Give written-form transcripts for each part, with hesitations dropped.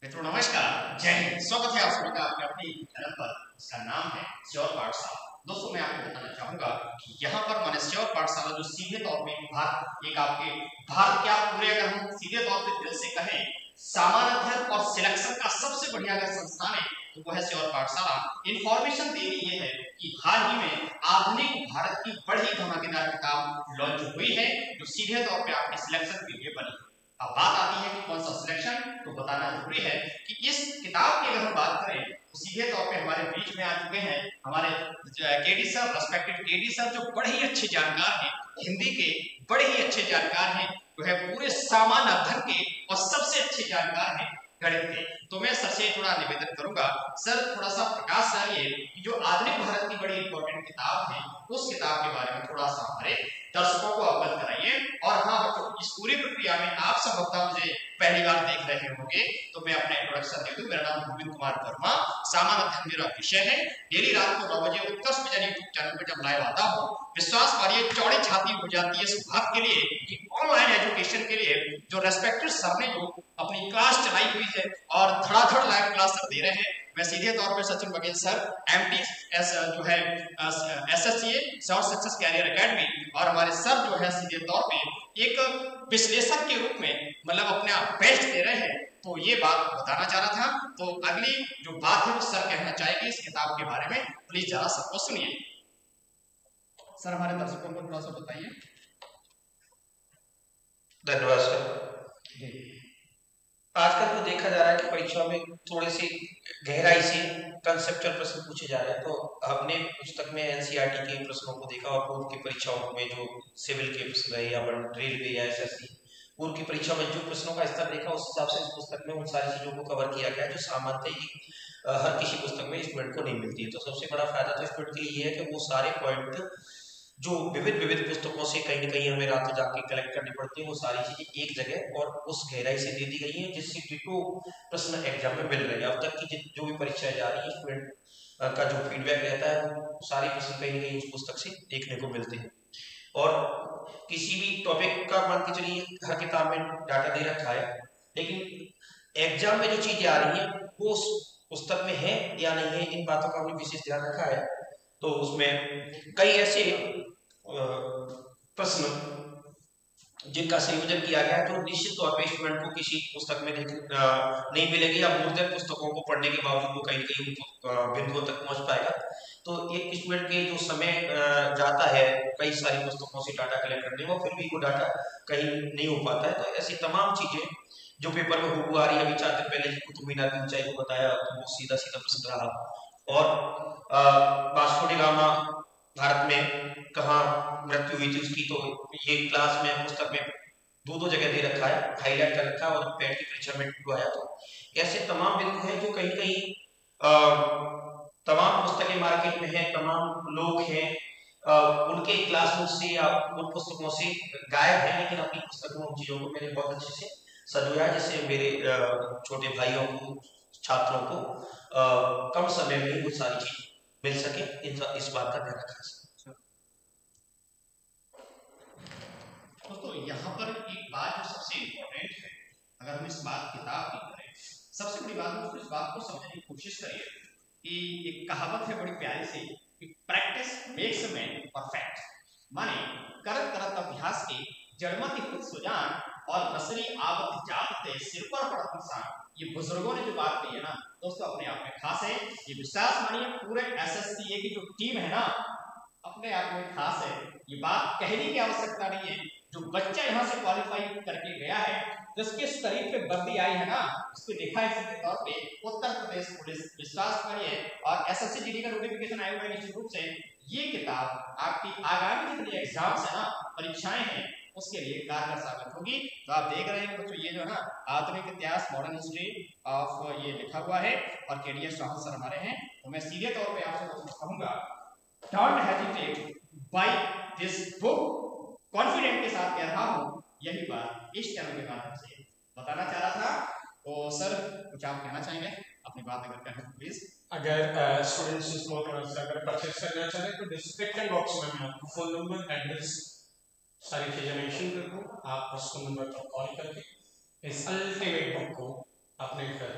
मित्रों नमस्कार, जय हिंद। स्वागत है आप सभी का आपके अपने चैनल पर, इसका नाम है श्योर पाठशाला। दोस्तों मैं आपको बताना चाहूंगा कि यहाँ पर मैंने श्योर पाठशाला जो सीधे तौर पे भारत क्या पूरे, अगर हम सीधे तौर पे दिल से कहें, सामान्य अध्ययन और सिलेक्शन का सबसे बढ़िया अगर संस्थान है तो वो है श्योर पाठशाला। इन्फॉर्मेशन देनी ये है कि हाल ही में आधुनिक भारत की बड़ी धमाकेदार किताब लॉन्च हुई है जो सीधे तौर पे आपके सिलेक्शन के लिए बनी। अब बात आती है कि कौन सा सिलेक्शन, तो बताना जरूरी है कि इस किताब की अगर हम बात करें तो सीधे तौर पे हमारे बीच में आ चुके हैं हमारे KD sir, respective KD sir, जो बड़े ही अच्छे जानकार हैं, हिंदी के बड़े ही अच्छे जानकार हैं, जो है पूरे सामान्य अध्ययन के और सबसे अच्छे जानकार हैं गणित के। तो मैं सर से थोड़ा निवेदन करूंगा, सर थोड़ा सा प्रकाश डालिए कि जो आधुनिक भारत की बड़ी इंपॉर्टेंट किताब है उस किताब के बारे में थोड़ा सा हमारे दर्शकों को अवगत कराइए। और हाँ बच्चों, इस पूरी प्रक्रिया में आप संभवतः मुझे पहली बार देख रहे होंगे तो मैं अपना इंट्रोडक्शन दे दूं। मेरा नाम गोविंद कुमार वर्मा, सामान्य अध्ययन मेरा विषय है। डेली रात को 9 बजे उत्कर्ष विजन यूट्यूब चैनल पर जब लाइव आता हूं, विश्वास मानिए चौड़ी छाती हो जाती है इस बात के लिए कि ऑनलाइन एजुकेशन के लिए जो रेस्पेक्टेड सर ने जो अपनी क्लास चलाई हुई है और धड़ाधड़ लाइव क्लास सर दे रहे हैं। मैं सीधे तौर पे सचिन बघेल सर, एमटीएस जो है एसएससीए श्योर सक्सेस कैरियर एकेडमी, और हमारे सर जो है सीधे तौर पे एक विश्लेषक के रूप में मतलब अपने आप बेस्ट दे रहे हैं। तो ये बात बताना चाह रहा था। तो अगली जो बात है वो सर कहना चाहेंगे इस किताब के बारे में, प्लीज जरा सबको सुनिए। सर हमारे दर्शकों को थोड़ा सा बताइए। धन्यवाद सर। आजकल तो देखा जा रहा है कि परीक्षा में थोड़े से गहराई से कंसेप्चुअल प्रश्न पूछे जा रहे हैं। तो हमने पुस्तक में एनसीईआरटी के प्रश्नों को देखा और पूर्व की परीक्षाओं में जो सिविल के प्रश्न रहे या रेलवे या एसएससी पूर्व की परीक्षा में जो प्रश्नों का स्तर देखा, उस हिसाब से इस पुस्तक में उन सारी चीजों को कवर किया गया है जो सामान्यतः हर किसी पुस्तक में स्टूडेंट को नहीं मिलती है। तो सबसे बड़ा फायदा तो स्टूडेंट के लिए ये है कि वो सारे पॉइंट जो विविध पुस्तकों से कहीं न कहीं हमें रातों जाके कलेक्ट करनी पड़ती है, वो सारी चीजें एक जगह और उस गहराई से दे दी गई है जिससे डिटो प्रश्न एग्जाम में मिल रहे हैं। अब तक की जो भी परीक्षाएं जा रही है, स्टूडेंट का जो फीडबैक रहता है वो सारे प्रश्न कहीं न कहीं उस पुस्तक से देखने को मिलते हैं। और किसी भी टॉपिक का मान के चलिए हर किताब में डाटा दे रखा है, लेकिन एग्जाम में जो चीजें आ रही है वो उस पुस्तक में है या नहीं है, इन बातों का हमने विशेष ध्यान रखा है। तो उसमें कई ऐसे प्रश्न जिनका संयोजन किया गया है तो निश्चित तौर पे स्टूडेंट को किसी पुस्तक में नहीं मिलेगी या मूर्धन्य पुस्तकों को पढ़ने के बावजूद वो कहीं कहीं बिंदुओं तक पहुंच पाएगा। तो एक स्टूडेंट के जो समय जाता है कई सारी पुस्तकों से डाटा कलेक्ट करने में, फिर भी वो डाटा कहीं नहीं हो पाता है। तो ऐसी तमाम चीजें जो पेपर में हुबहू आ रही है, अभी 4 दिन पहले कुतुब मीनार की ऊंचाई को बताया तो वो सीधा प्रश्न रहा। और वास्को डी गामा भारत में कहाँ मृत्यु हुई थी उसकी, तो ये क्लास में पुस्तक में दो जगह दे रखा है, हाईलाइट कर रखा है और पैट की परीक्षा में आया। तो ऐसे तमाम बिंदु हैं जो कहीं कहीं तमाम पुस्तकें मार्केट में हैं, तमाम लोग हैं उनके क्लासरूम से या उन पुस्तकों से गायब है, लेकिन अपनी पुस्तकों उन चीजों को मैंने बहुत अच्छे से सजोया जिससे मेरे छोटे भाइयों को, छात्रों को कम समय में वो सारी चीज मिल सके, इस बात का ध्यान रखा। दोस्तों यहाँ पर एक बात जो सबसे इम्पोर्टेंट है, अगर हम इस बात किताब की करें, सबसे बड़ी बात दोस्तों इस बात को समझने की कोशिश करिए कि एक कहावत है बड़ी प्यारी सी कि प्रैक्टिस मेक्स मैन परफेक्ट। माने करत करत अभ्यास के जड़मति खुद सुजान और नसरी आवत जात सिर पर पड़त इंसान। ये बुजुर्गों ने जो बात कही है ना दोस्तों, अपने आप में खास है। ये विश्वास मानिए पूरे एसएससीए की जो टीम है ना, अपने आप में खास है। ये बात कहने की आवश्यकता नहीं है। जो बच्चा यहाँ से क्वालिफाई करके गया है, जिसके शरीर पे वर्दी आई है ना, उसको देखा है इसके तौर पे उत्तर प्रदेश पुलिस, विश्वास करिए। और एसएससी जीडी का नोटिफिकेशन आया हुआ है निश्चित रूप से। ये किताब आपकी आगामी जितनी एग्जाम्स है ना, परीक्षाएं हैं, उसके लिए कारगर साबित होगी। तो आप देख रहे हैं बच्चों, ये जो है ना आधुनिक इतिहास, मॉडर्न हिस्ट्री ऑफ ये लिखा हुआ है और केडीएस राहुल सर हमारे हैं। तो मैं सीधे तौर पे आपसे कहूंगा, don't hesitate buy this book. Confident के साथ कह रहा हूं, यही बात इस चैनल के माध्यम से बताना चाह रहा था। तो सर कुछ आप कहना चाहेंगे, अपनी बात अगर कहें प्लीज। अगर स्टूडेंट्स इस अगर परचेस करना चाहें तो डिस्क्रिप्शन बॉक्स में मैं आपको फोन नंबर, एड्रेस, सारी चीजें मेंशन कर दूं। आप उस फोन नंबर पर कॉल करके इस अल्टीमेट बुक को अपने घर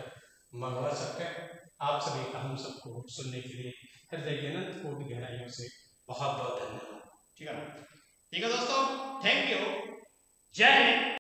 मंगवा सकते हैं। आप सभी का हम सबको सुनने के लिए हृदय की अनंत कोटि गहराइयों से बहुत बहुत धन्यवाद। ठीक है ना? ठीक है दोस्तों, थैंक यू, जय हिंद।